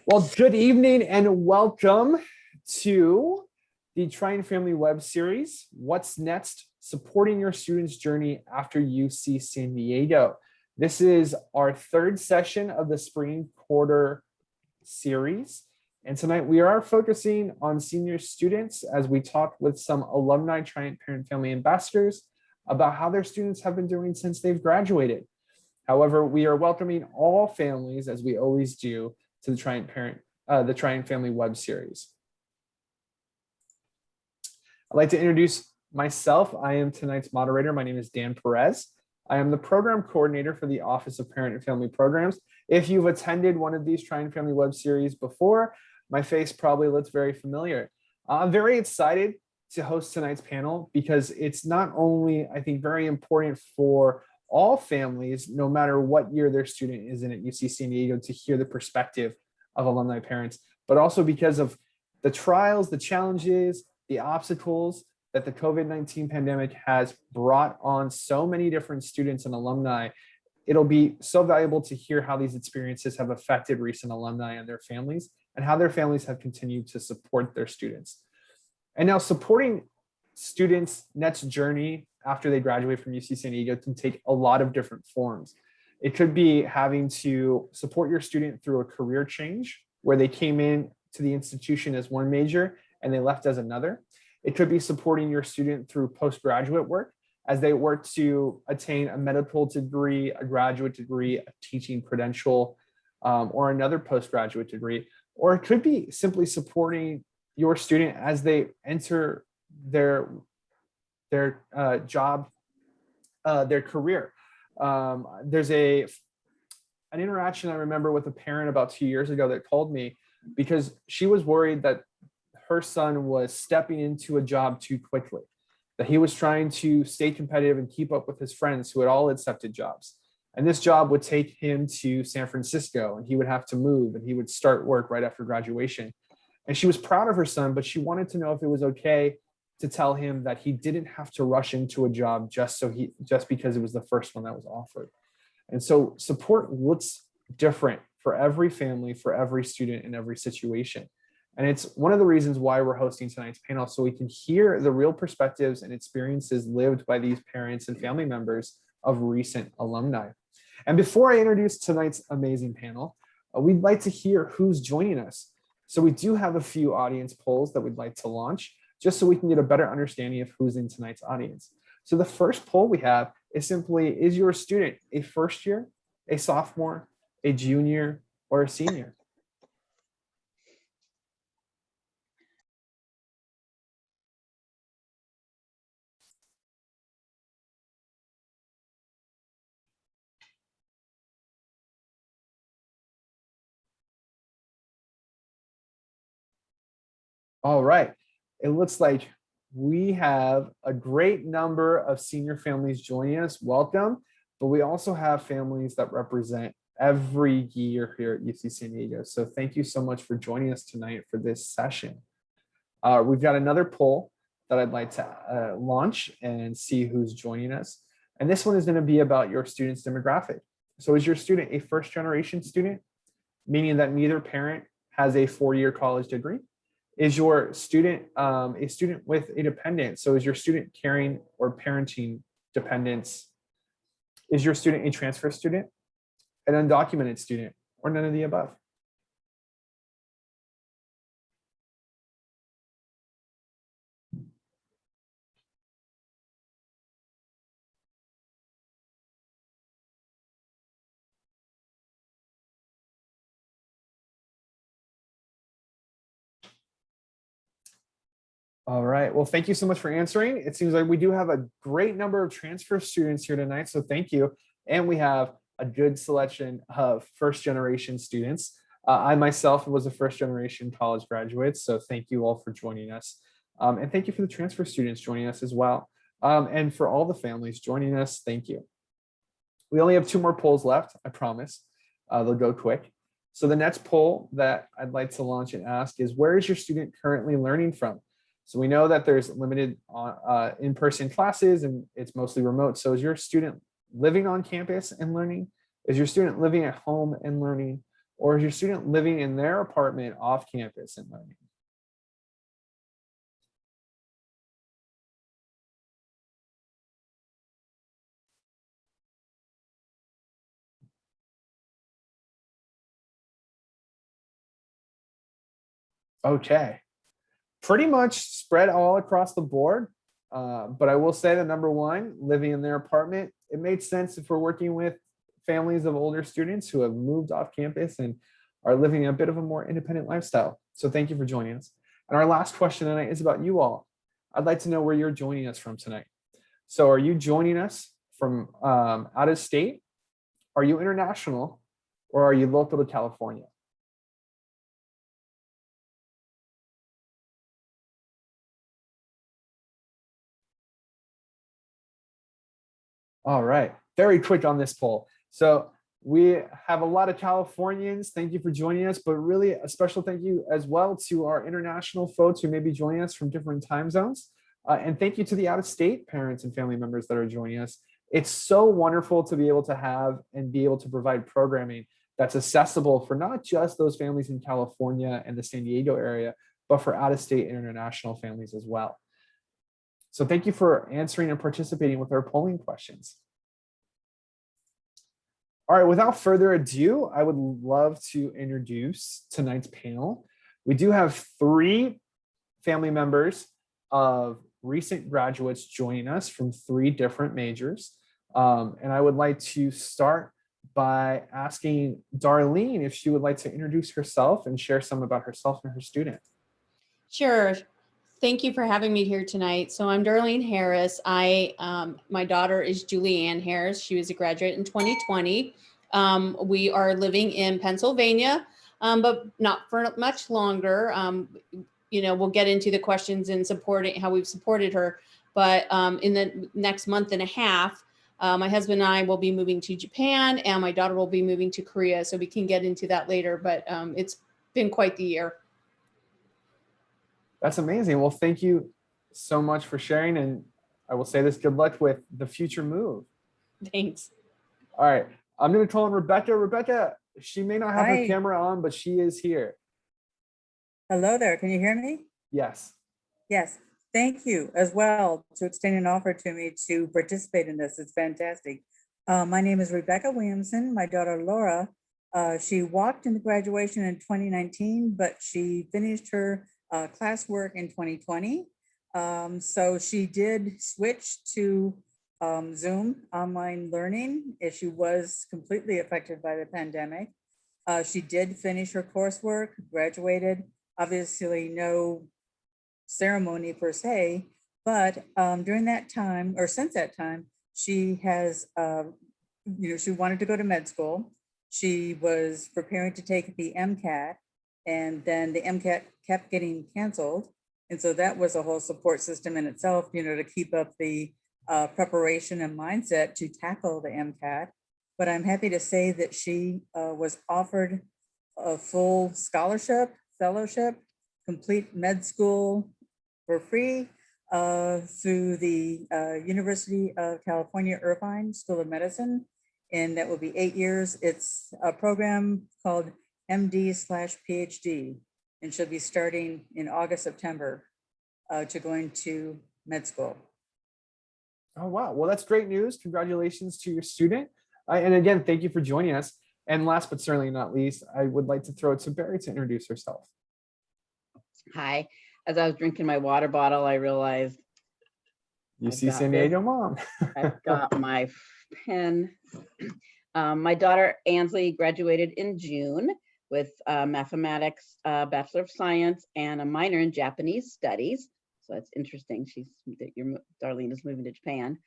Well, good evening and welcome to the Trying Family web series, What's Next? Supporting Your Students' Journey After UC San Diego. This is our third session of the spring quarter series. And tonight we are focusing on senior students as we talk with some alumni Triant Parent Family Ambassadors about how their students have been doing since they've graduated. However, we are welcoming all families, as we always do, to the Triant Family web series. I'd like to introduce myself. I am tonight's moderator. My name is Dan Perez. I am the program coordinator for the Office of Parent and Family Programs. If you've attended one of these Triant Family web series before, my face probably looks very familiar. I'm very excited to host tonight's panel because it's not only, I think, very important for all families, no matter what year their student is in at UC San Diego, to hear the perspective of alumni parents, but also because of the trials, the challenges, the obstacles that the COVID-19 pandemic has brought on so many different students and alumni. It'll be so valuable to hear how these experiences have affected recent alumni and their families, and how their families have continued to support their students. And now, supporting students' next journey after they graduate from UC San Diego can take a lot of different forms. It could be having to support your student through a career change where they came in to the institution as one major and they left as another. It could be supporting your student through postgraduate work as they work to attain a medical degree, a graduate degree, a teaching credential, or another postgraduate degree. Or it could be simply supporting your student as they enter their job, their career. There's an interaction I remember with a parent about 2 years ago that called me because she was worried that her son was stepping into a job too quickly, that he was trying to stay competitive and keep up with his friends who had all accepted jobs. And this job would take him to San Francisco and he would have to move and he would start work right after graduation. And she was proud of her son, but she wanted to know if it was okay to tell him that he didn't have to rush into a job just because it was the first one that was offered. And so support looks different for every family, for every student, in every situation. And it's one of the reasons why we're hosting tonight's panel, so we can hear the real perspectives and experiences lived by these parents and family members of recent alumni. And before I introduce tonight's amazing panel, we'd like to hear who's joining us. So we do have a few audience polls that we'd like to launch, just so we can get a better understanding of who's in tonight's audience. So the first poll we have is simply, is your student a first year, a sophomore, a junior, or a senior? All right, it looks like we have a great number of senior families joining us. Welcome. But we also have families that represent every year here at UC San Diego. So thank you so much for joining us tonight for this session. We've got another poll that I'd like to launch and see who's joining us. And this one is going to be about your student's demographic. So is your student a first generation student, meaning that neither parent has a 4-year college degree? Is your student a student with a dependent? So is your student caring or parenting dependents? Is your student a transfer student, an undocumented student, or none of the above? All right, well, thank you so much for answering. It seems like we do have a great number of transfer students here tonight, so thank you. And we have a good selection of first generation students. I myself was a first generation college graduate, so thank you all for joining us. And thank you for the transfer students joining us as well. And for all the families joining us, thank you. We only have 2 more polls left, I promise. They'll go quick. So the next poll that I'd like to launch and ask is, where is your student currently learning from? So we know that there's limited in-person classes and it's mostly remote. So is your student living on campus and learning? Is your student living at home and learning? or is your student living in their apartment off campus and learning? Okay, pretty much spread all across the board. But I will say that number one, living in their apartment, it made sense if we're working with families of older students who have moved off campus and are living a bit of a more independent lifestyle. So thank you for joining us. And our last question tonight is about you all. I'd like to know where you're joining us from tonight. So are you joining us from out of state? Are you international? Or are you local to California? All right, very quick on this poll. So we have a lot of Californians. Thank you for joining us, but really a special thank you as well to our international folks who may be joining us from different time zones. And thank you to the out-of-state parents and family members that are joining us. It's so wonderful to be able to have and be able to provide programming that's accessible for not just those families in California and the San Diego area, but for out-of-state and international families as well. So thank you for answering and participating with our polling questions. All right, without further ado, I would love to introduce tonight's panel. We do have 3 family members of recent graduates joining us from 3 different majors. And I would like to start by asking Darlene if she would like to introduce herself and share some about herself and her student. Sure. Thank you for having me here tonight. So I'm Darlene Harris. My daughter is Julie-Ann Harris. She was a graduate in 2020. We are living in Pennsylvania, but not for much longer. We'll get into the questions and supporting how we've supported her. But in the next month and a half, my husband and I will be moving to Japan, and my daughter will be moving to Korea. So we can get into that later. But it's been quite the year. That's amazing. Well, thank you so much for sharing. And I will say this, good luck with the future move. Thanks. All right. I'm going to call on Rebecca. Rebecca, she may not have Hi. her camera on, but she is here. Hello there. Can you hear me? Yes. Yes. Thank you as well to extend an offer to me to participate in this. It's fantastic. My name is Rebecca Williamson. My daughter Laura, she walked into graduation in 2019, but she finished her classwork in 2020. So she did switch to Zoom online learning as she was completely affected by the pandemic. She did finish her coursework, graduated, obviously no ceremony per se, but during that time, or since that time, she has, she wanted to go to med school. She was preparing to take the MCAT, and then the MCAT kept getting canceled. And so that was a whole support system in itself, to keep up the preparation and mindset to tackle the MCAT. But I'm happy to say that she was offered a full scholarship, fellowship, complete med school for free through the University of California, Irvine School of Medicine. And that will be 8 years. It's a program called MD/PhD, and she'll be starting in August, September to going to med school. Oh, wow. Well, that's great news. Congratulations to your student. And again, thank you for joining us. And last but certainly not least, I would like to throw it to Barry to introduce herself. Hi. As I was drinking my water bottle, I realized UC San Diego mom. I've got my pen. My daughter Ansley graduated in June with mathematics, Bachelor of Science, and a minor in Japanese studies. So that's interesting. Darlene is moving to Japan.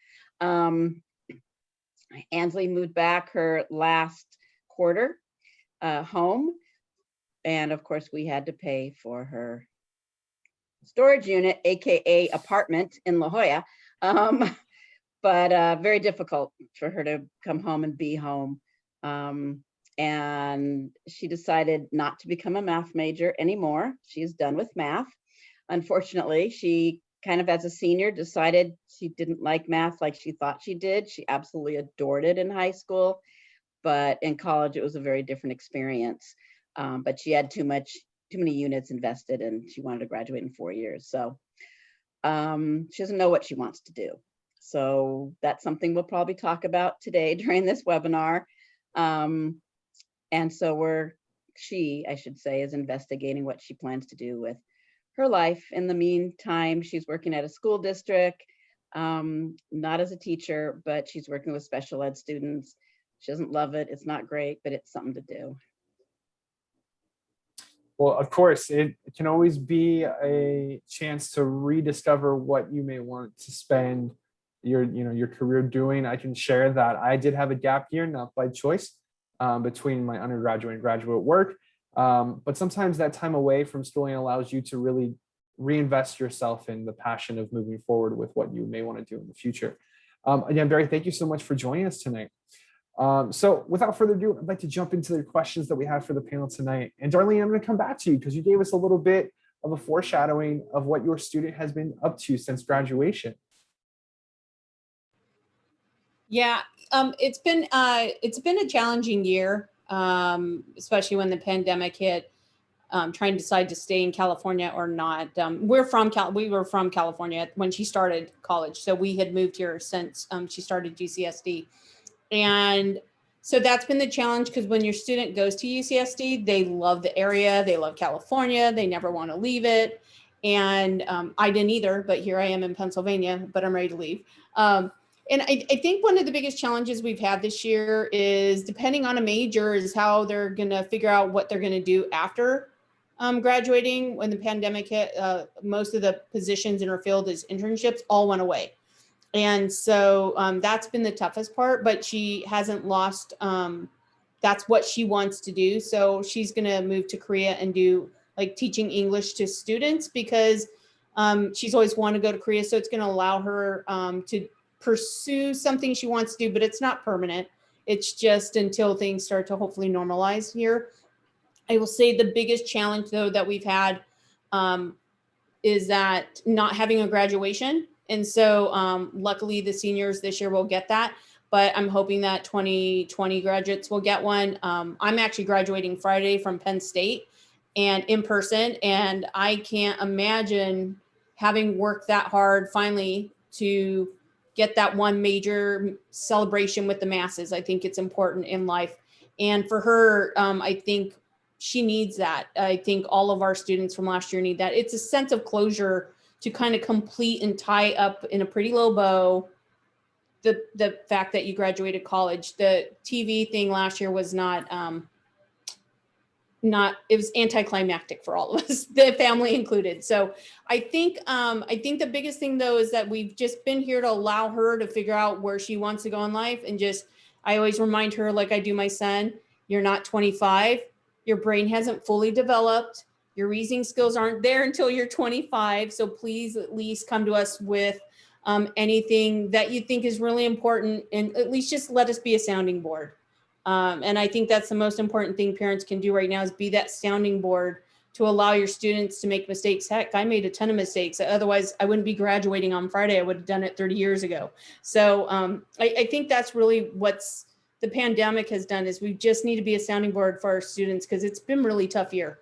Ansley moved back her last quarter home. And of course, we had to pay for her storage unit, AKA apartment in La Jolla. But very difficult for her to come home and be home. And she decided not to become a math major anymore. She's done with math. Unfortunately, she kind of as a senior decided she didn't like math like she thought she did. She absolutely adored it in high school. but in college it was a very different experience. But she had too many units invested, and she wanted to graduate in 4 years. So she doesn't know what she wants to do. So that's something we'll probably talk about today during this webinar. And so she, I should say, is investigating what she plans to do with her life. In the meantime, she's working at a school district, not as a teacher, but she's working with special ed students. She doesn't love it. It's not great, but it's something to do. Well, of course, it can always be a chance to rediscover what you may want to spend your career doing. I can share that I did have a gap year, not by choice, between my undergraduate and graduate work. But sometimes that time away from schooling allows you to really reinvest yourself in the passion of moving forward with what you may want to do in the future. Again, Barry, thank you so much for joining us tonight. So without further ado, I'd like to jump into the questions that we have for the panel tonight. And Darlene, I'm going to come back to you because you gave us a little bit of a foreshadowing of what your student has been up to since graduation. Yeah, it's been a challenging year, especially when the pandemic hit. Trying to decide to stay in California or not. We were from California when she started college, so we had moved here since she started UCSD, and so that's been the challenge, because when your student goes to UCSD, they love the area, they love California, they never want to leave it, and I didn't either, but here I am in Pennsylvania, but I'm ready to leave. And I think one of the biggest challenges we've had this year is, depending on a major, is how they're going to figure out what they're going to do after graduating. When the pandemic hit, most of the positions in her field as internships all went away. And so that's been the toughest part, but she hasn't lost, that's what she wants to do. So she's going to move to Korea and do like teaching English to students, because she's always wanted to go to Korea. So it's going to allow her to pursue something she wants to do, but it's not permanent. It's just until things start to hopefully normalize here. I will say the biggest challenge, though, that we've had is that not having a graduation. And so luckily the seniors this year will get that, but I'm hoping that 2020 graduates will get one. I'm actually graduating Friday from Penn State and in person, and I can't imagine having worked that hard finally to get that one major celebration with the masses. I think it's important in life. And for her, I think she needs that. I think all of our students from last year need that. It's a sense of closure to kind of complete and tie up in a pretty low bow the fact that you graduated college. The TV thing last year was not, it was anticlimactic for all of us, the family included. So I think the biggest thing, though, is that we've just been here to allow her to figure out where she wants to go in life. And just, I always remind her, like I do my son, you're not 25. Your brain hasn't fully developed. Your reasoning skills aren't there until you're 25. So please at least come to us with anything that you think is really important, and at least just let us be a sounding board. And I think that's the most important thing parents can do right now, is be that sounding board to allow your students to make mistakes. Heck, I made a ton of mistakes. Otherwise, I wouldn't be graduating on Friday. I would have done it 30 years ago. So I think that's really what's the pandemic has done, is we just need to be a sounding board for our students, because it's been a really tough year.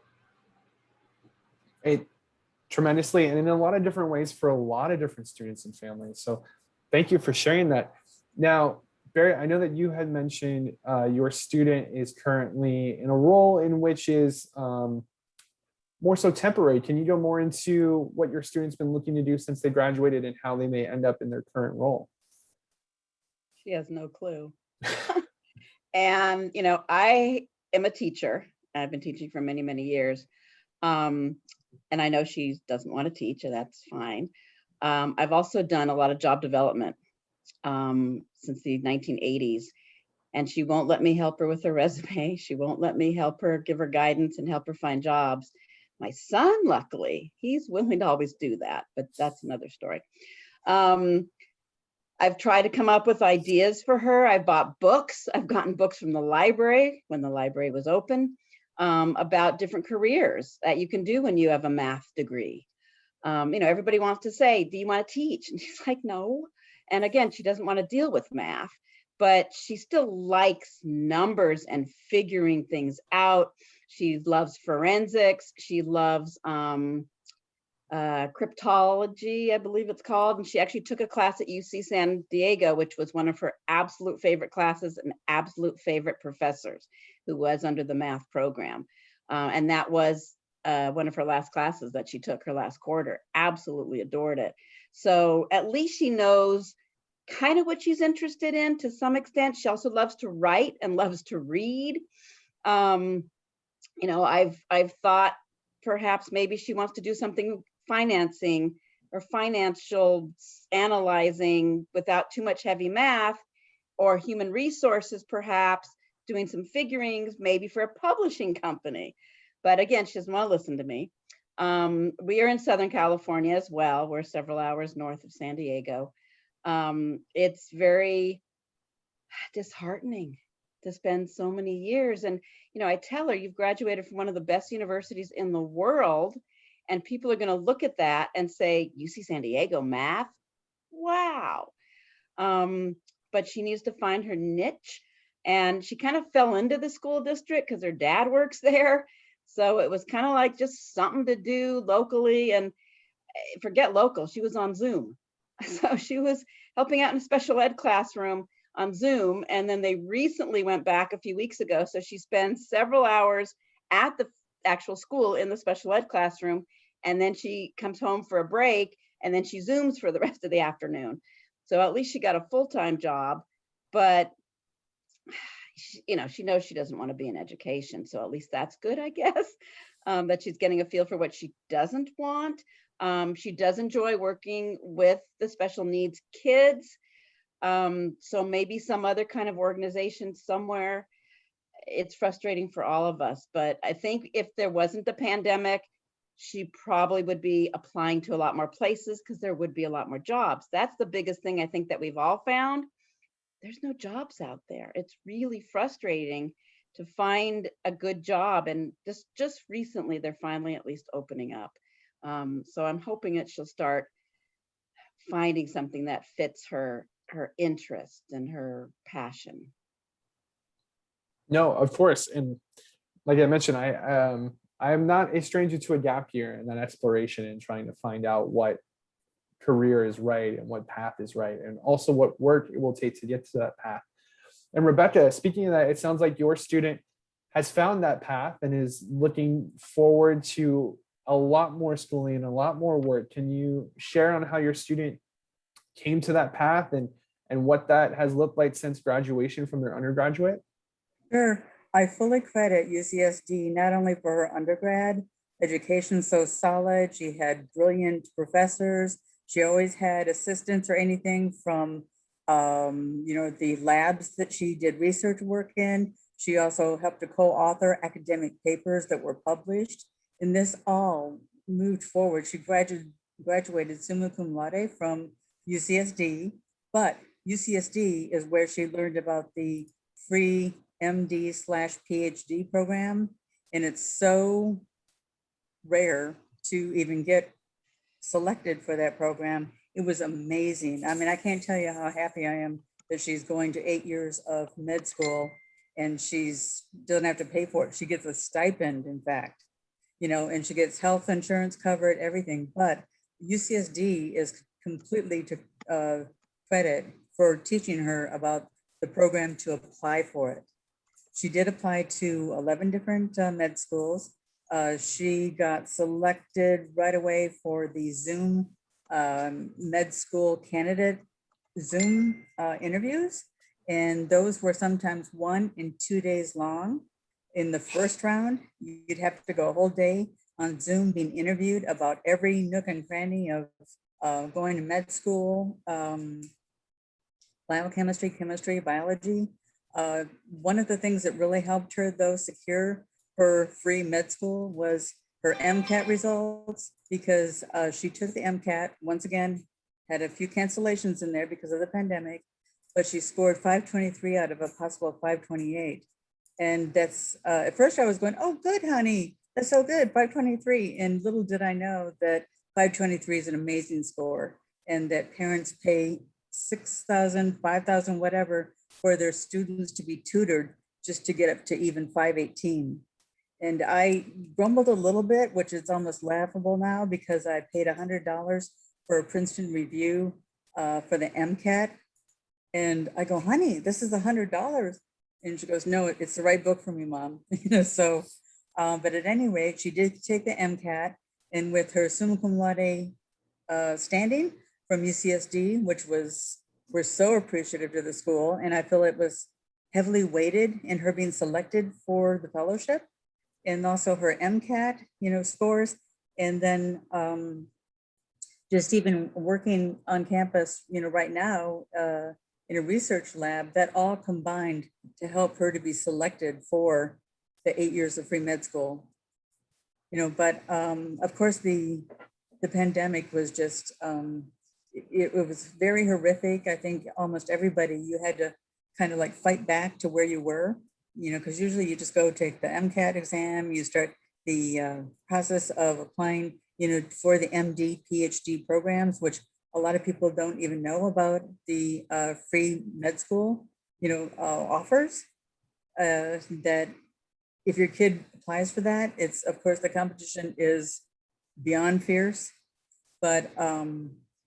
Tremendously, and in a lot of different ways for a lot of different students and families. So thank you for sharing that. Now, Barry, I know that you had mentioned your student is currently in a role in which is more so temporary. Can you go more into what your student's been looking to do since they graduated and how they may end up in their current role? She has no clue. And, I am a teacher. I've been teaching for many, many years. And I know she doesn't want to teach, and that's fine. I've also done a lot of job development since the 1980s, and she won't let me help her with her resume. She won't let me help her, give her guidance and help her find jobs. My son, luckily, he's willing to always do that, but that's another story. I've tried to come up with ideas for her. I bought books. I've gotten books from the library when the library was open, about different careers that you can do when you have a math degree. Everybody wants to say, do you want to teach? And she's like, no. And again, she doesn't want to deal with math. but she still likes numbers and figuring things out. She loves forensics. She loves cryptology, I believe it's called. And she actually took a class at UC San Diego, which was one of her absolute favorite classes and absolute favorite professors, who was under the math program. And that was one of her last classes that she took her last quarter. Absolutely adored it. So at least she knows kind of what she's interested in to some extent. She also loves to write and loves to read. I've thought perhaps maybe she wants to do something financing or financial analyzing without too much heavy math, or human resources, perhaps doing some figurings, maybe for a publishing company. But again, she doesn't want to listen to me. We are in Southern California as well. We're several hours north of San Diego. It's very disheartening to spend so many years. And, I tell her, you've graduated from one of the best universities in the world, and people are going to look at that and say, UC San Diego math? Wow. But she needs to find her niche. And she kind of fell into the school district because her dad works there. So it was kind of like just something to do locally, and forget local, she was on Zoom. So she was helping out in a special ed classroom on Zoom. And then they recently went back a few weeks ago. So she spends several hours at the actual school in the special ed classroom. And then she comes home for a break, and then she Zooms for the rest of the afternoon. So at least she got a full-time job, but she knows she doesn't want to be in education. So at least that's good, I guess, that she's getting a feel for what she doesn't want. She does enjoy working with the special needs kids. So maybe some other kind of organization somewhere. It's frustrating for all of us, but I think if there wasn't the pandemic, she probably would be applying to a lot more places because there would be a lot more jobs. That's the biggest thing I think that we've all found. There's no jobs out there. It's really frustrating to find a good job. And just recently, they're finally at least opening up. So I'm hoping that she'll start finding something that fits her interest and her passion. No, of course. And like I mentioned, I am not a stranger to a gap year and that exploration and trying to find out what career is right and what path is right, and also what work it will take to get to that path. And Rebecca, speaking of that, it sounds like your student has found that path and is looking forward to a lot more schooling and a lot more work. Can you share on how your student came to that path and what that has looked like since graduation from their undergraduate? Sure. I fully credit UCSD not only for her undergrad education so solid. She had brilliant professors. She always had assistants or anything from the labs that she did research work in. She also helped to co-author academic papers that were published. And this all moved forward. She graduated summa cum laude from UCSD, but UCSD is where she learned about the free MD/PhD program. And it's so rare to even get selected for that program. It was amazing. I mean, I can't tell you how happy I am that she's going to 8 years of med school and she's doesn't have to pay for it. She gets a stipend, in fact, and she gets health insurance covered, everything. But UCSD is completely to credit for teaching her about the program to apply for it. She did apply to 11 different med schools. She got selected right away for the Zoom med school candidate Zoom interviews. And those were sometimes 1 and 2 days long. In the first round, you'd have to go a whole day on Zoom being interviewed about every nook and cranny of going to med school, biochemistry, chemistry, biology. One of the things that really helped her, though, secure her free med school was her MCAT results, because she took the MCAT, once again, had a few cancellations in there because of the pandemic, but she scored 523 out of a possible 528. And that's, at first I was going, oh, good, honey, that's so good, 523. And little did I know that 523 is an amazing score and that parents pay $6,000, $5,000, whatever, for their students to be tutored just to get up to even 518. And I grumbled a little bit, which is almost laughable now because I paid $100 for a Princeton review for the MCAT. And I go, honey, this is $100. And she goes, no, it's the right book for me, Mom. So, but at any rate, she did take the MCAT, and with her summa cum laude standing from UCSD, which we're so appreciative to the school. And I feel it was heavily weighted in her being selected for the fellowship, and also her MCAT, scores. And then just even working on campus, right now in a research lab, that all combined to help her to be selected for the 8 years of free med school. But of course the pandemic was just, it was very horrific. I think almost everybody, you had to kind of like fight back to where you were, because usually you just go take the MCAT exam, you start the process of applying, for the MD, PhD programs, which a lot of people don't even know about the free med school, offers, that if your kid applies for that, it's, of course, the competition is beyond fierce, but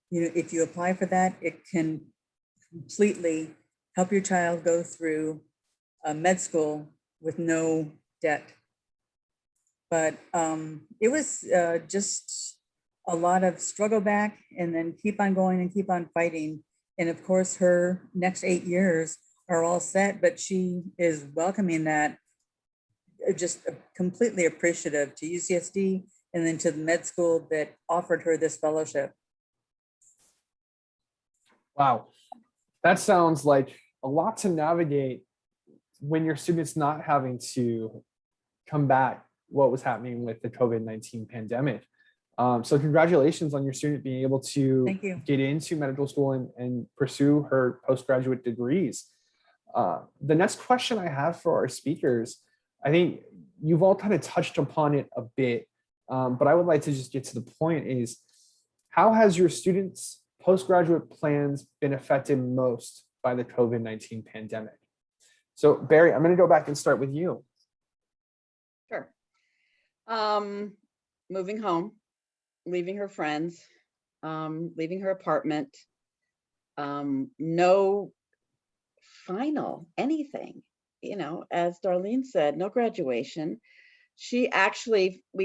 if you apply for that, it can completely help your child go through med school with no debt. But it was just a lot of struggle back and then keep on going and keep on fighting. And of course, her next 8 years are all set, but she is welcoming that, just completely appreciative to UCSD and then to the med school that offered her this fellowship. Wow, that sounds like a lot to navigate when your student's not having to combat what was happening with the COVID-19 pandemic. So congratulations on your student being able to Thank you. get into medical school and pursue her postgraduate degrees. The next question I have for our speakers, I think you've all kind of touched upon it a bit, but I would like to just get to the point is, how has your students' postgraduate plans been affected most by the COVID-19 pandemic? So Barry, I'm going to go back and start with you. Sure. Moving home, leaving her friends, leaving her apartment, no final anything, as Darlene said, no graduation. We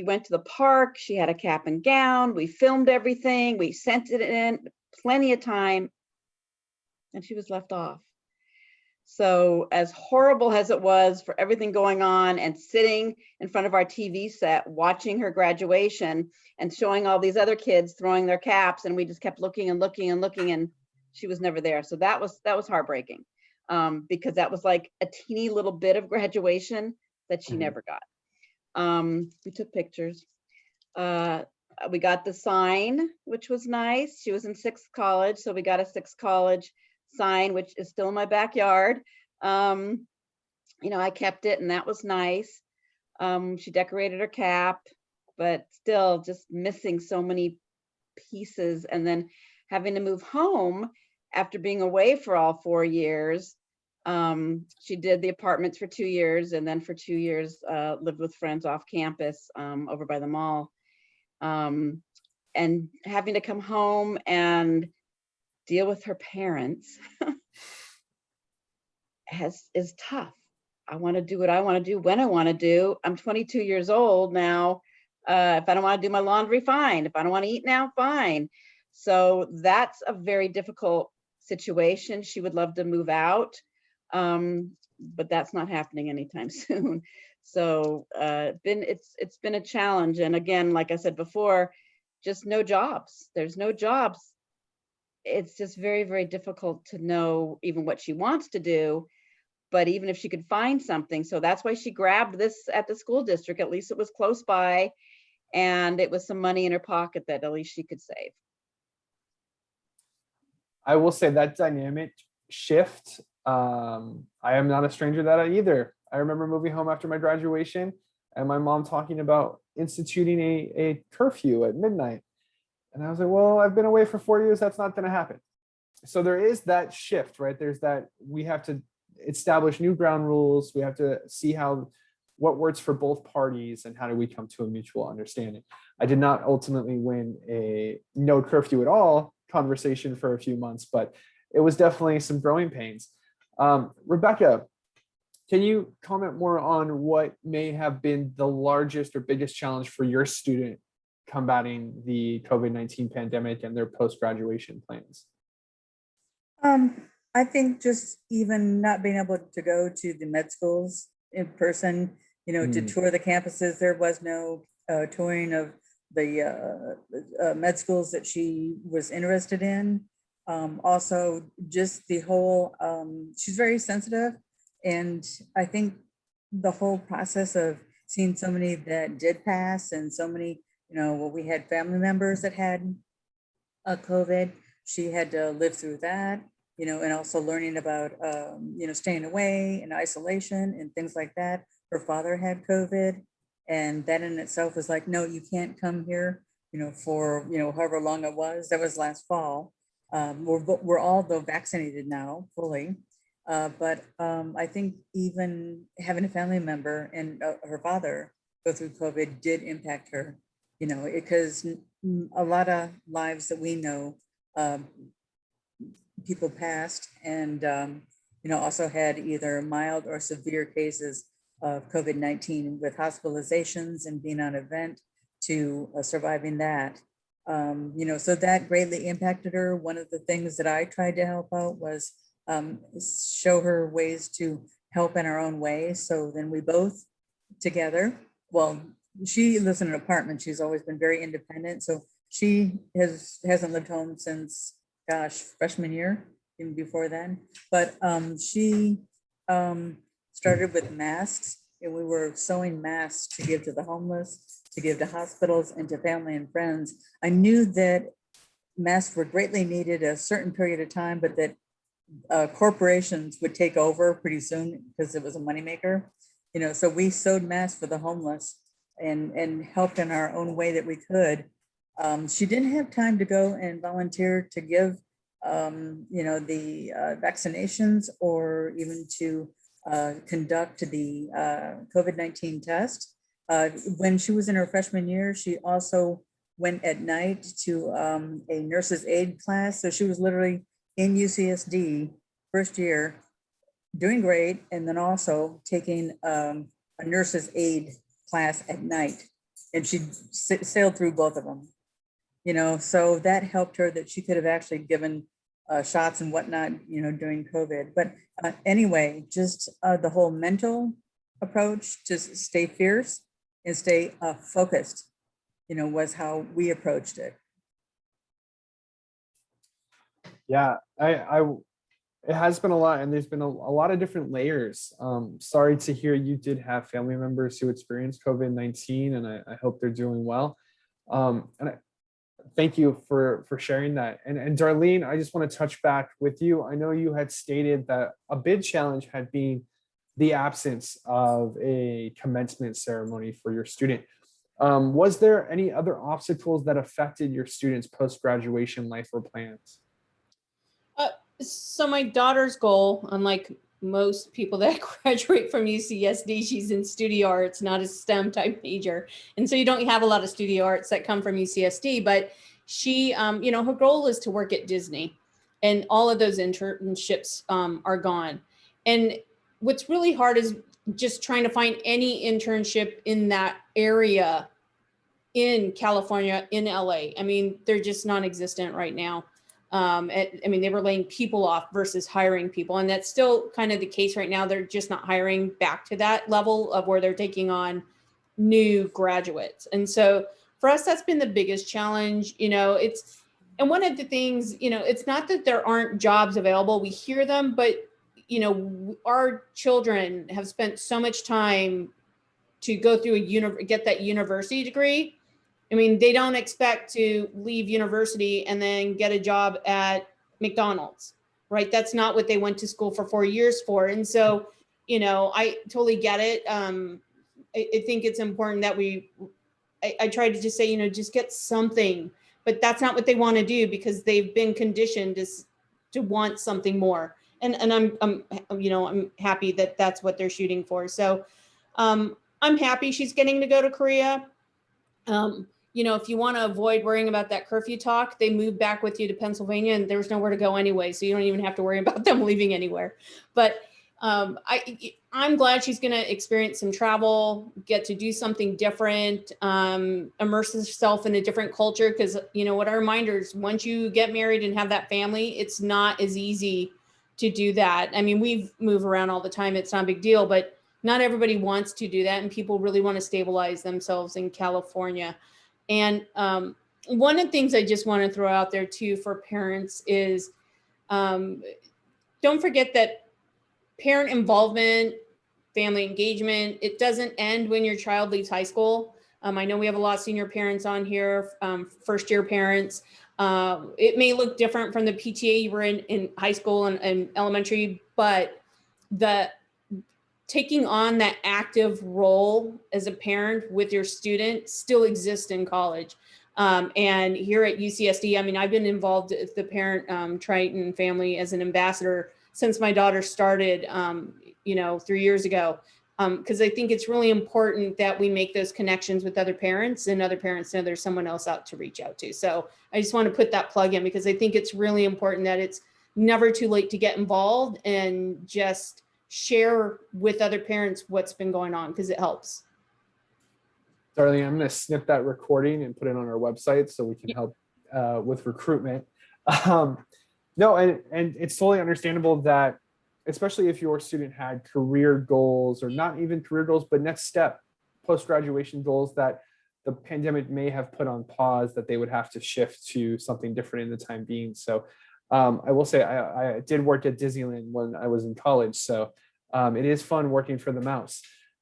went to the park, she had a cap and gown, we filmed everything, we sent it in plenty of time, and she was left off. So as horrible as it was for everything going on and sitting in front of our TV set, watching her graduation and showing all these other kids throwing their caps, and we just kept looking and looking and looking, and she was never there. So that was heartbreaking, because that was like a teeny little bit of graduation that she never got. We took pictures. We got the sign, which was nice. She was in 6th college, so we got a 6th college sign, which is still in my backyard. I kept it, and that was nice. She decorated her cap, but still just missing so many pieces. And then having to move home after being away for all 4 years. She did the apartments for 2 years, and then for 2 years lived with friends off campus over by the mall. And having to come home and deal with her parents is tough. I want to do what I want to do when I want to do. I'm 22 years old now. If I don't want to do my laundry, fine. If I don't want to eat now, fine. So that's a very difficult situation. She would love to move out, but that's not happening anytime soon. So it's been a challenge. And again, like I said before, just no jobs. There's no jobs. It's just very, very difficult to know even what she wants to do, but even if she could find something. So that's why she grabbed this at the school district. At least it was close by, and it was some money in her pocket that at least she could save. I will say that dynamic shift, I am not a stranger to that either. I remember moving home after my graduation and my mom talking about instituting a curfew at midnight. And I was like, well, I've been away for 4 years. That's not going to happen. So there is that shift, right? There's that we have to establish new ground rules. We have to see what works for both parties and how do we come to a mutual understanding. I did not ultimately win a no curfew at all conversation for a few months, but it was definitely some growing pains. Rebecca, can you comment more on what may have been the largest or biggest challenge for your student combating the COVID-19 pandemic and their post-graduation plans? I think just even not being able to go to the med schools in person, to tour the campuses. There was no touring of the med schools that she was interested in. Also, just the whole, she's very sensitive. And I think the whole process of seeing so many that did pass and so many, we had family members that had COVID, she had to live through that, and also learning about, staying away and isolation and things like that. Her father had COVID, and that in itself was like, no, you can't come here, for, however long it was. That was last fall. We're all though vaccinated now fully. But I think even having a family member and her father go through COVID did impact her, because a lot of lives that we know, people passed and, also had either mild or severe cases of COVID-19 with hospitalizations and being on a vent to surviving that. So that greatly impacted her. One of the things that I tried to help out was show her ways to help in our own way. So then we both together, well, she lives in an apartment. She's always been very independent. So she hasn't lived home since, freshman year, even before then. But she started with masks, and we were sewing masks to give to the homeless, to give to hospitals and to family and friends. I knew that masks were greatly needed a certain period of time, but that corporations would take over pretty soon because it was a moneymaker. So we sewed masks for the homeless and helped in our own way that we could. She didn't have time to go and volunteer to give, the vaccinations or even to conduct the COVID-19 test. When she was in her freshman year, she also went at night to a nurse's aid class. So she was literally in UCSD first year, doing great, and then also taking a nurse's aid class at night. And she sailed through both of them, so that helped her that she could have actually given shots and whatnot, during COVID. But anyway, just the whole mental approach to stay fierce and stay focused, was how we approached it. Yeah, it has been a lot, and there's been a lot of different layers. Sorry to hear you did have family members who experienced COVID-19, and I hope they're doing well. Thank you for sharing that. And Darlene, I just want to touch back with you. I know you had stated that a big challenge had been the absence of a commencement ceremony for your student. Was there any other obstacles that affected your students' post-graduation life or plans? So my daughter's goal, unlike most people that graduate from UCSD, she's in studio arts, not a STEM type major. And so you don't have a lot of studio arts that come from UCSD, but she, her goal is to work at Disney, and all of those internships are gone. And what's really hard is just trying to find any internship in that area in California, in LA. I mean, they're just non-existent right now. They were laying people off versus hiring people. And that's still kind of the case right now. They're just not hiring back to that level of where they're taking on new graduates. And so for us, that's been the biggest challenge. And one of the things, it's not that there aren't jobs available. We hear them, but, our children have spent so much time to go through get that university degree. I mean, they don't expect to leave university and then get a job at McDonald's, right? That's not what they went to school for 4 years for. And so, I totally get it. I think it's important that I try to just say, just get something, but that's not what they want to do because they've been conditioned to want something more. and I'm happy that that's what they're shooting for. So I'm happy she's getting to go to Korea. If you want to avoid worrying about that curfew talk, they move back with you to Pennsylvania and there's nowhere to go anyway. So you don't even have to worry about them leaving anywhere. But I'm glad she's going to experience some travel, get to do something different, immerse herself in a different culture. Because, what our reminders, once you get married and have that family, it's not as easy to do that. I mean, we move around all the time. It's not a big deal, but not everybody wants to do that. And people really want to stabilize themselves in California. And one of the things I just want to throw out there too for parents is don't forget that parent involvement, family engagement, it doesn't end when your child leaves high school. I know we have a lot of senior parents on here, first year parents. It may look different from the PTA you were in high school and elementary, but the taking on that active role as a parent with your student still exists in college. And here at UCSD, I mean, I've been involved with the parent Triton family as an ambassador since my daughter started, 3 years ago. Because I think it's really important that we make those connections with other parents and other parents know there's someone else out to reach out to. So I just want to put that plug in because I think it's really important that it's never too late to get involved and just share with other parents what's been going on because it helps. Darlene, I'm going to snip that recording and put it on our website so we can help with recruitment. No, and it's totally understandable that, especially if your student had career goals or not even career goals, but next step post-graduation goals that the pandemic may have put on pause, that they would have to shift to something different in the time being. So I will say I did work at Disneyland when I was in college. So it is fun working for the mouse.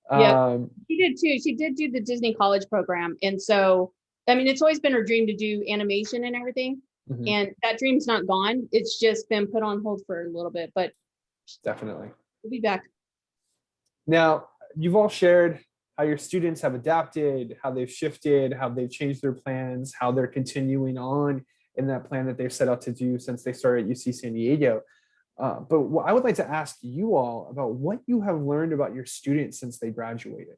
Yeah, she did too. She did do the Disney College program. And so, I mean, it's always been her dream to do animation and everything. Mhm. And that dream's not gone. It's just been put on hold for a little bit, but Definitely. we'll be back. Now, you've all shared how your students have adapted, how they've shifted, how they've changed their plans, how they're continuing on in that plan that they've set out to do since they started at UC San Diego. But I would like to ask you all about what you have learned about your students since they graduated,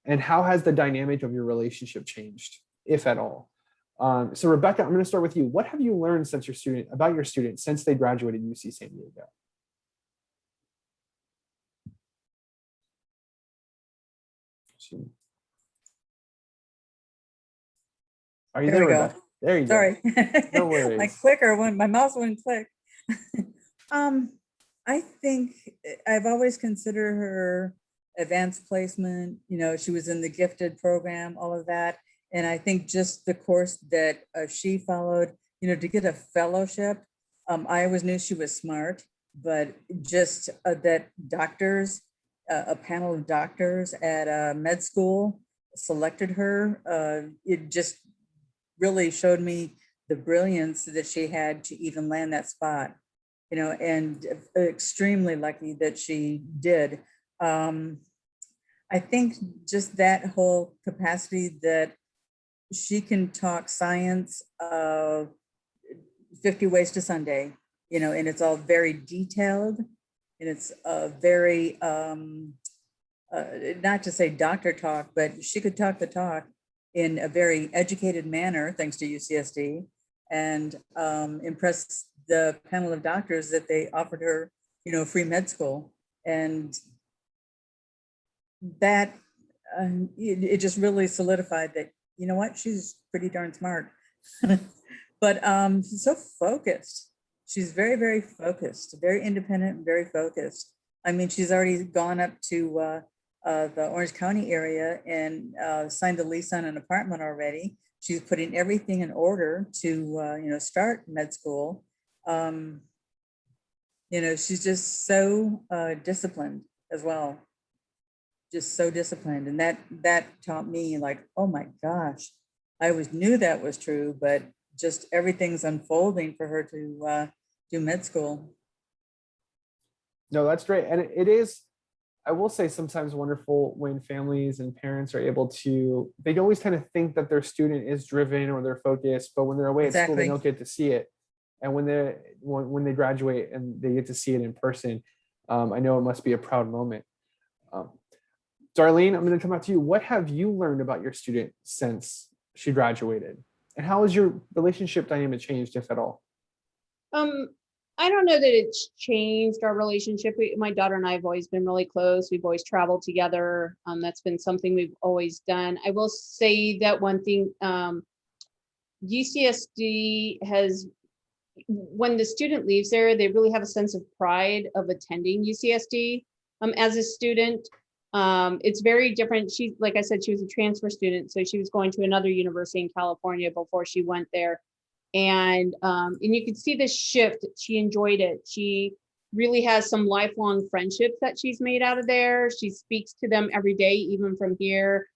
and how has the dynamic of your relationship changed, if at all? So Rebecca, I'm going to start with you. What have you learned about your students since they graduated UC San Diego? Are you there, Rebecca? There you go. Sorry. No worries. My mouse wouldn't click. I think I've always considered her advanced placement. She was in the gifted program, all of that. And I think just the course that she followed, to get a fellowship, I always knew she was smart, but just that doctors, a panel of doctors at med school selected her. It just really showed me the brilliance that she had to even land that spot, and extremely lucky that she did. I think just that whole capacity that she can talk science 50 ways to Sunday, and it's all very detailed, and it's very, not to say doctor talk, but she could talk the talk in a very educated manner, thanks to UCSD, and impress the panel of doctors that they offered her, free med school. And that, it just really solidified that, what, she's pretty darn smart. But she's so focused. She's very, very focused, very independent, very focused. I mean, she's already gone up to the Orange County area and signed a lease on an apartment already. She's putting everything in order to, start med school. She's just so disciplined as well. Just so disciplined. And that taught me, like, oh my gosh, I always knew that was true, but just everything's unfolding for her to do med school. No, that's great. And it is, I will say, sometimes wonderful when families and parents are able to, they always kind of think that their student is driven or they're focused, but when they're away at school, they don't get to see it. And when they graduate and they get to see it in person, I know it must be a proud moment. Um, Darlene, I'm going to come back to you. What have you learned about your student since she graduated? And how has your relationship dynamic changed, if at all? I don't know that it's changed our relationship. My daughter and I have always been really close. We've always traveled together. That's been something we've always done. I will say that one thing, UCSD has, when the student leaves there, they really have a sense of pride of attending UCSD as a student. It's very different. She, like I said, she was a transfer student, so she was going to another university in California before she went there. And you could see this shift. She enjoyed it. She really has some lifelong friendships that she's made out of there. She speaks to them every day, even from here.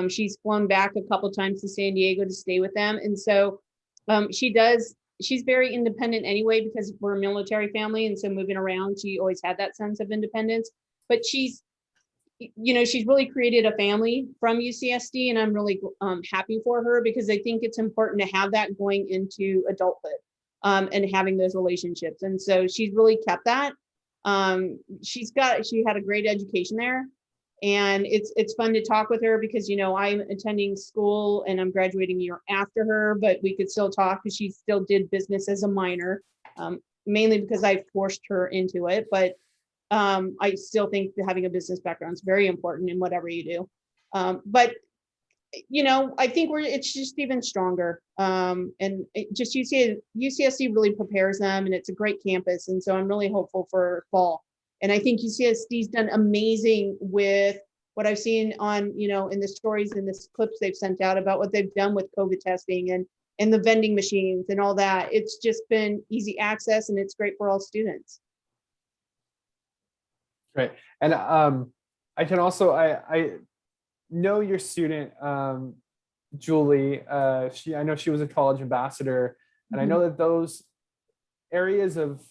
She's flown back a couple times to San Diego to stay with them. And so she's very independent anyway, because we're a military family. And so moving around, she always had that sense of independence. But she's really created a family from UCSD, and I'm really happy for her, because I think it's important to have that going into adulthood and having those relationships. And so she's really kept that. She had a great education there, and it's fun to talk with her because, I'm attending school and I'm graduating a year after her, but we could still talk because she still did business as a minor, mainly because I forced her into it. But I still think that having a business background is very important in whatever you do. But I think it's just even stronger. And just UCSD really prepares them, and it's a great campus. And so I'm really hopeful for fall. And I think UCSD's done amazing with what I've seen on, in the stories and the clips they've sent out about what they've done with COVID testing and the vending machines and all that. It's just been easy access, and it's great for all students. Right. And I can also, I know your student, Julie. I know she was a college ambassador, and I know that those areas of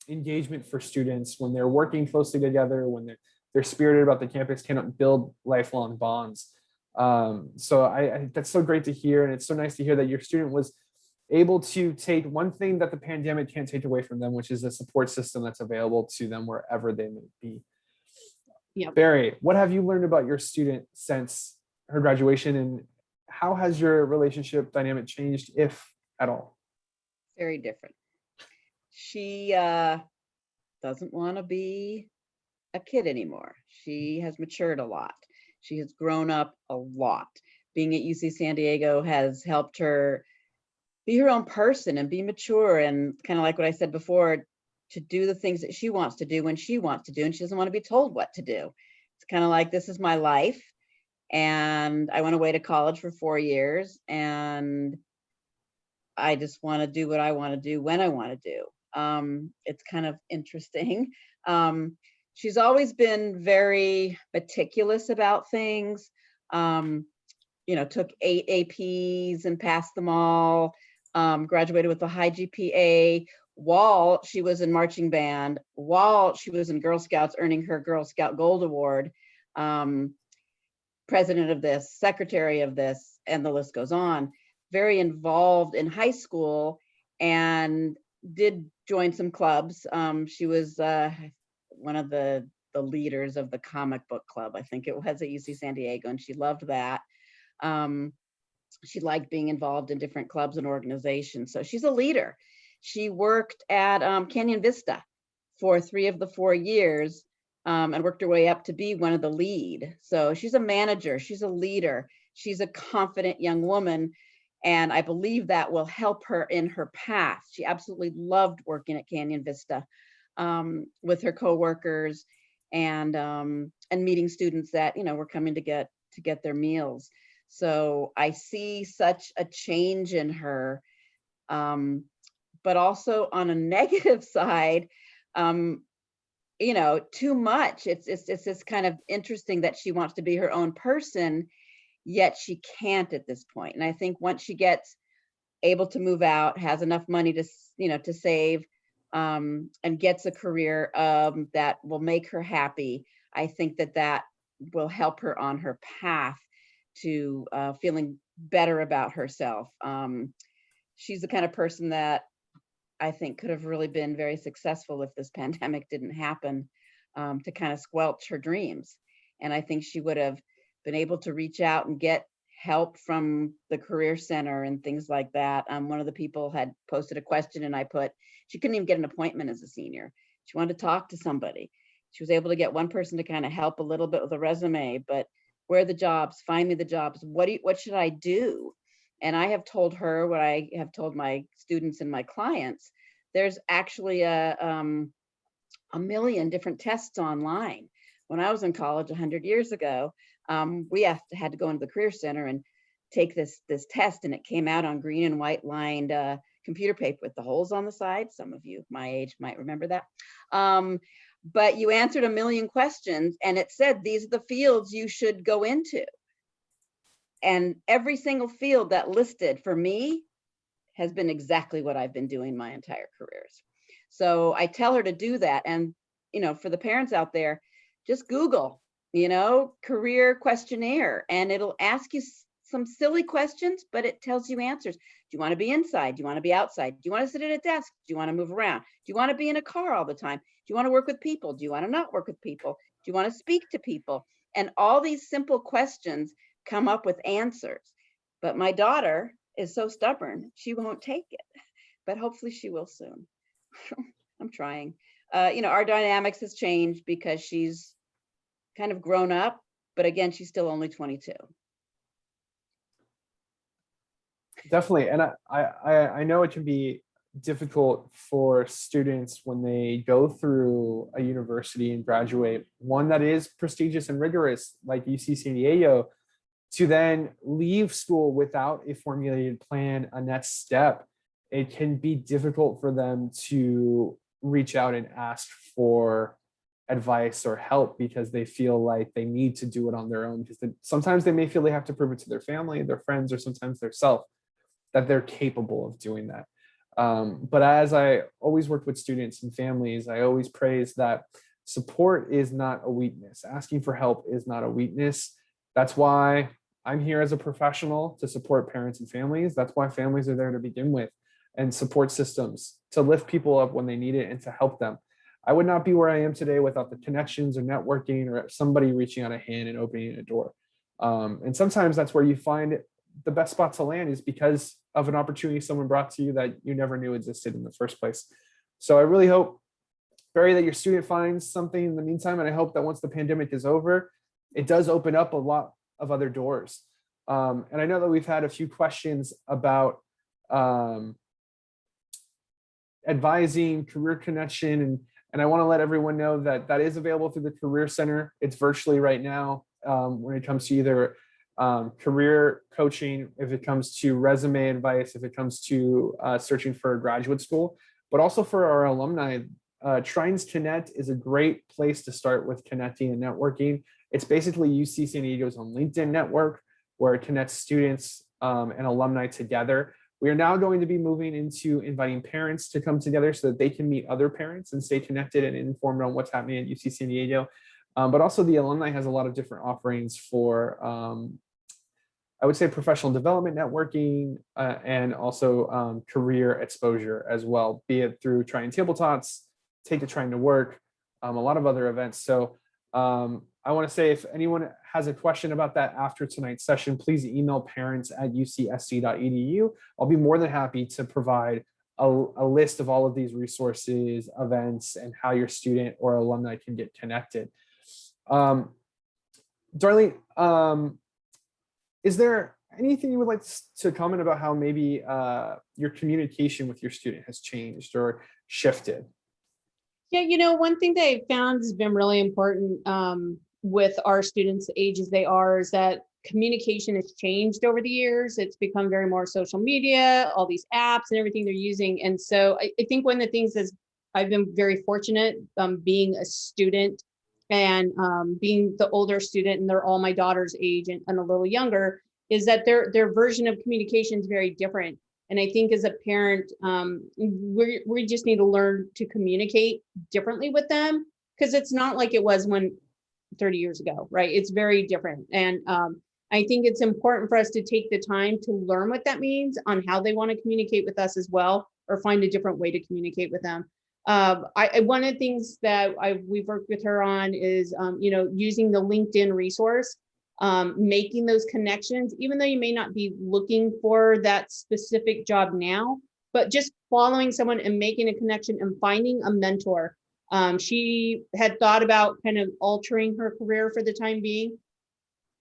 engagement for students, when they're working closely together, when they're spirited about the campus, can build lifelong bonds. So I that's so great to hear, and it's so nice to hear that your student was able to take one thing that the pandemic can't take away from them, which is a support system that's available to them wherever they may be. Yep. Barry, what have you learned about your student since her graduation, and how has your relationship dynamic changed, if at all? Very different. She doesn't want to be a kid anymore. She has matured a lot. She has grown up a lot. Being at UC San Diego has helped her be her own person and be mature, and kind of like what I said before, to do the things that she wants to do when she wants to do, and she doesn't want to be told what to do. It's kind of like, this is my life, and I went away to college for 4 years, and I just want to do what I want to do when I want to do. It's kind of interesting. She's always been very meticulous about things. Took 8 APs and passed them all. Graduated with a high GPA. While she was in marching band, while she was in Girl Scouts, earning her Girl Scout Gold Award, president of this, secretary of this, and the list goes on. Very involved in high school, and did join some clubs. She was one of the leaders of the comic book club, I think it was, at UC San Diego, and she loved that. She liked being involved in different clubs and organizations. So she's a leader. She worked at Canyon Vista for 3 of the 4 years, and worked her way up to be one of the lead. So she's a manager, she's a leader, she's a confident young woman, and I believe that will help her in her path. She absolutely loved working at Canyon Vista with her coworkers and meeting students that were coming to get their meals. So I see such a change in her, but also on a negative side, too much. It's this kind of interesting that she wants to be her own person, yet she can't at this point. And I think once she gets able to move out, has enough money to save, and gets a career that will make her happy, I think that will help her on her path to feeling better about herself. She's the kind of person that I think could have really been very successful if this pandemic didn't happen, to kind of squelch her dreams. And I think she would have been able to reach out and get help from the Career Center and things like that. One of the people had posted a question and I put, she couldn't even get an appointment as a senior. She wanted to talk to somebody. She was able to get one person to kind of help a little bit with a resume, but where are the jobs? Find me the jobs. What should I do? And I have told her what I have told my students and my clients. There's actually a million different tests online. When I was in college 100 years ago, we had to go into the Career Center and take this test, and it came out on green and white lined computer paper with the holes on the side. Some of you my age might remember that. But you answered a million questions, and it said these are the fields you should go into. And every single field that listed for me has been exactly what I've been doing my entire careers. So I tell her to do that. And, for the parents out there, just Google, career questionnaire, and it'll ask you some silly questions, but it tells you answers. Do you want to be inside? Do you want to be outside? Do you want to sit at a desk? Do you want to move around? Do you want to be in a car all the time? Do you want to work with people? Do you want to not work with people? Do you want to speak to people? And all these simple questions come up with answers. But my daughter is so stubborn, she won't take it, but hopefully she will soon. I'm trying. Our dynamics has changed because she's kind of grown up, but again, she's still only 22. Definitely. And I know it can be difficult for students when they go through a university and graduate, one that is prestigious and rigorous like UC San Diego, to then leave school without a formulated plan, a next step. It can be difficult for them to reach out and ask for advice or help because they feel like they need to do it on their own, because sometimes they may feel they have to prove it to their family, their friends, or sometimes their self that they're capable of doing that. But as I always work with students and families, I always praise that support is not a weakness. Asking for help is not a weakness. That's why I'm here as a professional to support parents and families. That's why families are there to begin with, and support systems to lift people up when they need it and to help them. I would not be where I am today without the connections or networking or somebody reaching out a hand and opening a door. And sometimes that's where you find the best spot to land, is because of an opportunity someone brought to you that you never knew existed in the first place. So I really hope, Barry, that your student finds something in the meantime. And I hope that once the pandemic is over, it does open up a lot of other doors. And I know that we've had a few questions about advising, career connection, and I want to let everyone know that that is available through the Career Center. It's virtually right now when it comes to either career coaching, if it comes to resume advice, if it comes to searching for a graduate school, but also for our alumni. Trines Connect is a great place to start with connecting and networking. It's basically UC San Diego's own LinkedIn network, where it connects students and alumni together. We are now going to be moving into inviting parents to come together so that they can meet other parents and stay connected and informed on what's happening at UC San Diego. But also the alumni has a lot of different offerings for, I would say, professional development networking and also career exposure as well, be it through Trying Tabletops, Take the Trying to Work, a lot of other events. So I want to say, if anyone has a question about that after tonight's session, please email parents@ucsd.edu. I'll be more than happy to provide a list of all of these resources, events, and how your student or alumni can get connected. Darlene, is there anything you would like to comment about how maybe your communication with your student has changed or shifted? Yeah, one thing that I found has been really important with our students, the ages they are, is that communication has changed over the years. It's become very more social media, all these apps and everything they're using. And so I think one of the things is I've been very fortunate being a student and being the older student, and they're all my daughter's age and a little younger, is that their version of communication is very different. And I think as a parent, we just need to learn to communicate differently with them, because it's not like it was 30 years ago, right? It's very different. And I think it's important for us to take the time to learn what that means on how they want to communicate with us as well. or find a different way to communicate with them. One of the things that we've worked with her on is, using the LinkedIn resource, making those connections, even though you may not be looking for that specific job now, but just following someone and making a connection and finding a mentor. She had thought about kind of altering her career for the time being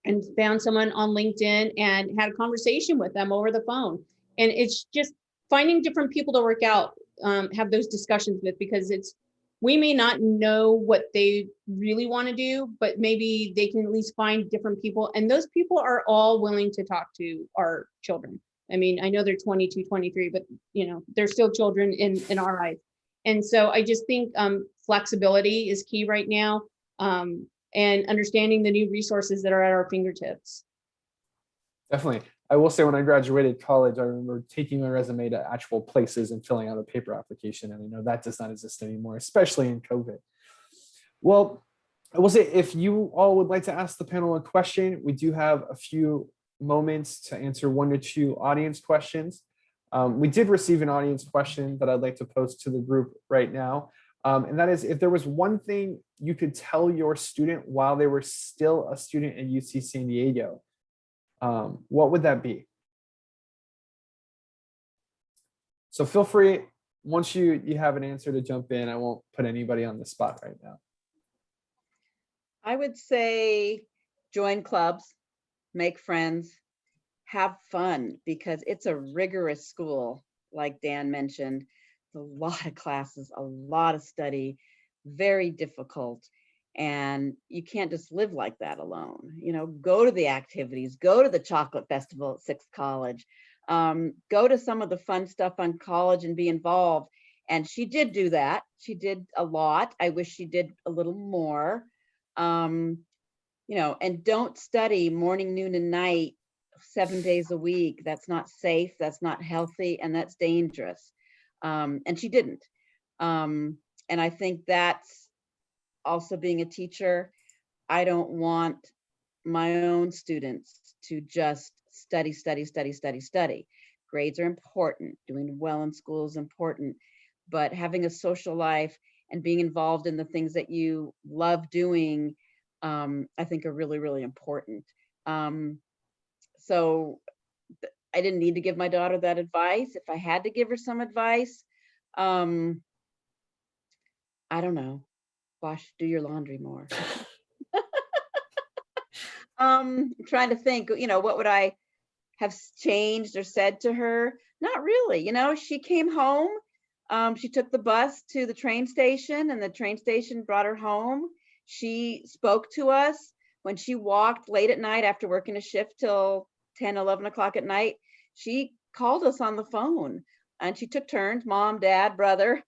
and found someone on LinkedIn and had a conversation with them over the phone. And it's just finding different people to work out, have those discussions with, because we may not know what they really want to do, but maybe they can at least find different people. And those people are all willing to talk to our children. I mean, I know they're 22, 23, but they're still children in our eyes. And so I just think flexibility is key right now, and understanding the new resources that are at our fingertips. Definitely. I will say when I graduated college, I remember taking my resume to actual places and filling out a paper application. And I know that does not exist anymore, especially in COVID. Well, I will say if you all would like to ask the panel a question, we do have a few moments to answer 1 to 2 audience questions. We did receive an audience question that I'd like to post to the group right now. And that is, if there was one thing you could tell your student while they were still a student at UC San Diego, what would that be? So feel free, once you have an answer, to jump in. I won't put anybody on the spot right now. I would say join clubs, make friends, have fun, because it's a rigorous school, like Dan mentioned. A lot of classes, a lot of study, very difficult. And you can't just live like that alone. Go to the activities, go to the chocolate festival at Sixth College, go to some of the fun stuff on college and be involved. And she did do that. She did a lot. I wish she did a little more. And don't study morning, noon, and night 7 days a week. That's not safe, that's not healthy, and that's dangerous. And she didn't. And I think that's also being a teacher. I don't want my own students to just study. Grades are important. Doing well in school is important, but having a social life and being involved in the things that you love doing, I think are really, really important. So I didn't need to give my daughter that advice. If I had to give her some advice, I don't know, do your laundry more. I'm trying to think, what would I have changed or said to her? Not really. She came home. She took the bus to the train station, and the train station brought her home. She spoke to us when she walked late at night after working a shift till 10, 11 o'clock at night. She called us on the phone, and she took turns, mom, dad, brother.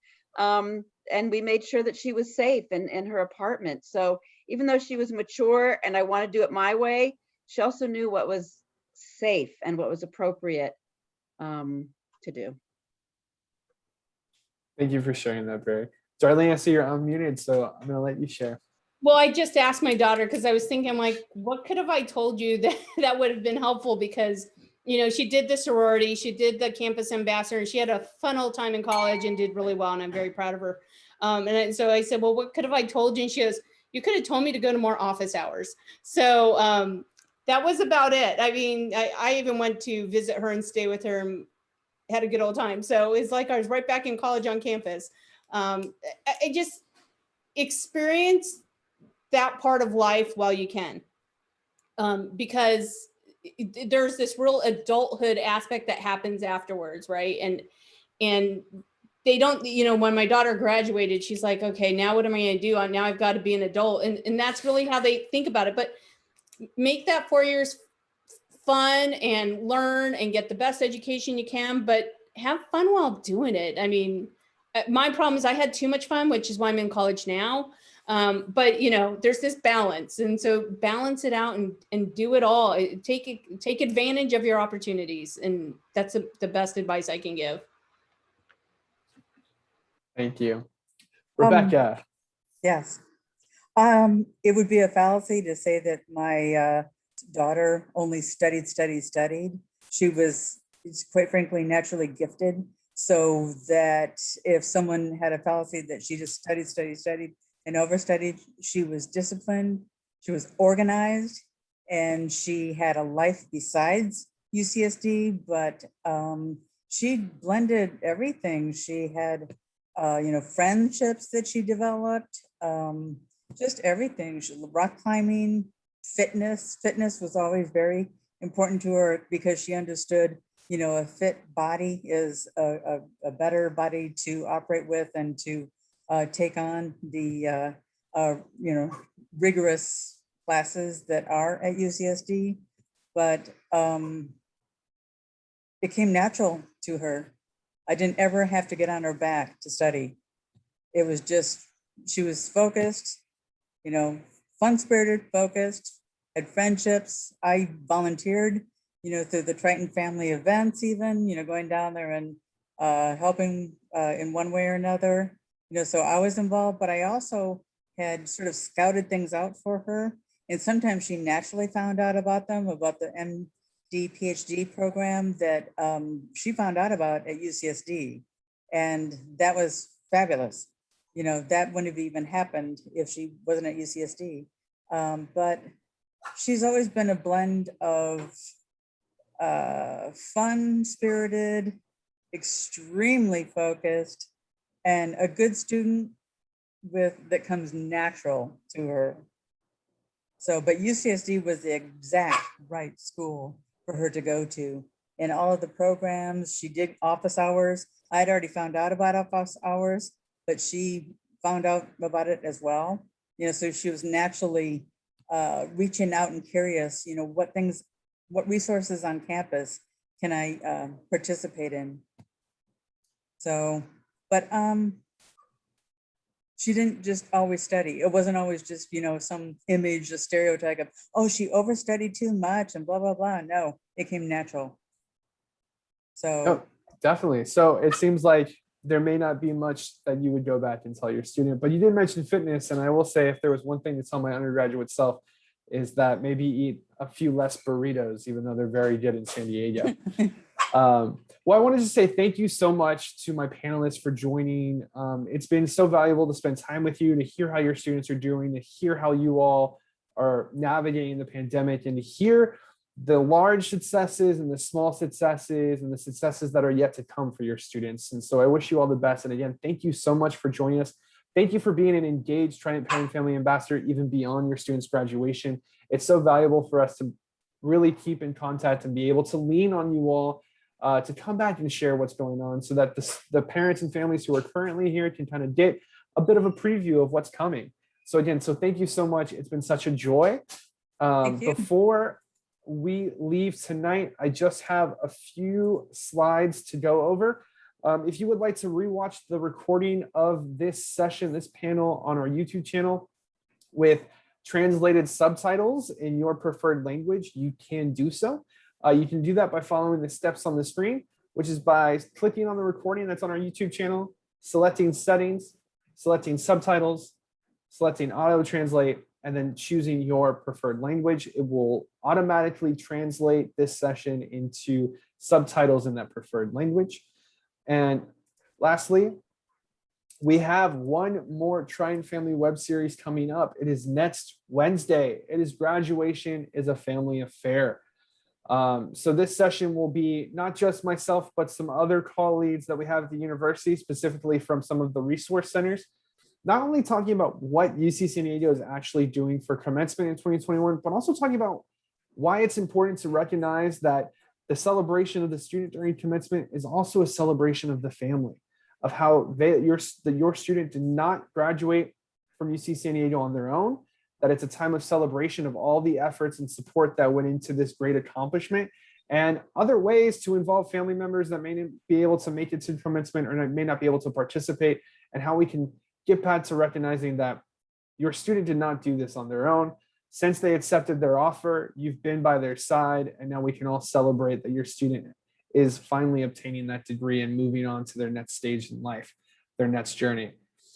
And we made sure that she was safe in her apartment. So even though she was mature and I want to do it my way, she also knew what was safe and what was appropriate to do. Thank you for sharing that, Barry. Darlene, I see you're unmuted, so I'm going to let you share. Well, I just asked my daughter, because I was thinking, like, what could have I told you that would have been helpful? Because, she did the sorority, she did the campus ambassador, and she had a fun old time in college and did really well. And I'm very proud of her. So I said, well, what could have I told you? And she goes, you could have told me to go to more office hours. So that was about it. I mean, I even went to visit her and stay with her and had a good old time. So it's like I was right back in college on campus. I just experience that part of life while you can, because there's this real adulthood aspect that happens afterwards, right? And they don't, when my daughter graduated, she's like, okay, now what am I going to do? Now I've got to be an adult. And that's really how they think about it. But make that 4 years fun and learn and get the best education you can, but have fun while doing it. I mean, my problem is I had too much fun, which is why I'm in college now. But there's this balance. And so balance it out and do it all. Take advantage of your opportunities. And that's the best advice I can give. Thank you. Rebecca. Yes. It would be a fallacy to say that my daughter only studied. She's quite frankly naturally gifted. so that if someone had a fallacy that she just studied and overstudied, she was disciplined, she was organized, and she had a life besides UCSD, but she blended everything. She had, friendships that she developed, just everything. Rock climbing, fitness. Fitness was always very important to her because she understood, a fit body is a better body to operate with and to take on the, rigorous classes that are at UCSD. But it came natural to her. I didn't ever have to get on her back to study. It was just, she was focused, fun-spirited, focused, had friendships. I volunteered, through the Triton family events even, going down there and helping in one way or another. So I was involved, but I also had sort of scouted things out for her. And sometimes she naturally found out about them, about the MD PhD program that she found out about at UCSD. And that was fabulous. That wouldn't have even happened if she wasn't at UCSD. But she's always been a blend of fun-spirited, extremely focused, and a good student that comes natural to her. So, but UCSD was the exact right school for her to go to. In all of the programs, she did office hours. I had already found out about office hours, but she found out about it as well. So she was naturally reaching out and curious, what resources on campus can I participate in? So, but she didn't just always study. It wasn't always just, some image, a stereotype of, oh, she overstudied too much and blah, blah, blah. No, it came natural. So. Oh, definitely. So it seems like there may not be much that you would go back and tell your student, but you did mention fitness. And I will say, if there was one thing to tell my undergraduate self, is that maybe eat a few less burritos, even though they're very good in San Diego. Well, I wanted to say thank you so much to my panelists for joining. It's been so valuable to spend time with you, to hear how your students are doing, to hear how you all are navigating the pandemic, and to hear the large successes and the small successes and the successes that are yet to come for your students. And so I wish you all the best. And again, thank you so much for joining us. Thank you for being an engaged Trident Parent Family Ambassador, even beyond your students' graduation. It's so valuable for us to really keep in contact and be able to lean on you all to come back and share what's going on, so that the parents and families who are currently here can kind of get a bit of a preview of what's coming. So again, thank you so much. It's been such a joy. Before we leave tonight, I just have a few slides to go over. If you would like to rewatch the recording of this session, this panel on our YouTube channel with translated subtitles in your preferred language, you can do so. You can do that by following the steps on the screen, which is by clicking on the recording that's on our YouTube channel, selecting settings, selecting subtitles, selecting auto translate, and then choosing your preferred language. It will automatically translate this session into subtitles in that preferred language. And lastly, we have one more Trident Family web series coming up. It is next Wednesday. It is Graduation is a Family Affair. So this session will be not just myself, but some other colleagues that we have at the university, specifically from some of the resource centers, not only talking about what UC San Diego is actually doing for commencement in 2021, but also talking about why it's important to recognize that the celebration of the student during commencement is also a celebration of the family, of how your student did not graduate from UC San Diego on their own, that it's a time of celebration of all the efforts and support that went into this great accomplishment, and other ways to involve family members that may not be able to make it to commencement or may not be able to participate, and how we can get back to recognizing that your student did not do this on their own. Since they accepted their offer, you've been by their side, and now we can all celebrate that your student is finally obtaining that degree and moving on to their next stage in life, their next journey.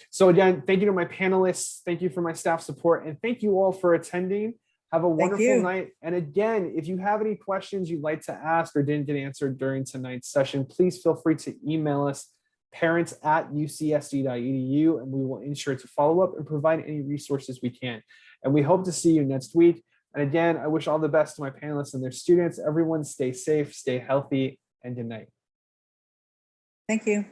So again, thank you to my panelists. Thank you for my staff support, and thank you all for attending. Have a wonderful you. night. And again, if you have any questions you'd like to ask or didn't get answered during tonight's session, please feel free to email us parents@ucsd.edu, and we will ensure to follow up and provide any resources we can. And we hope to see you next week. And again, I wish all the best to my panelists and their students. Everyone stay safe, stay healthy, and good night. Thank you.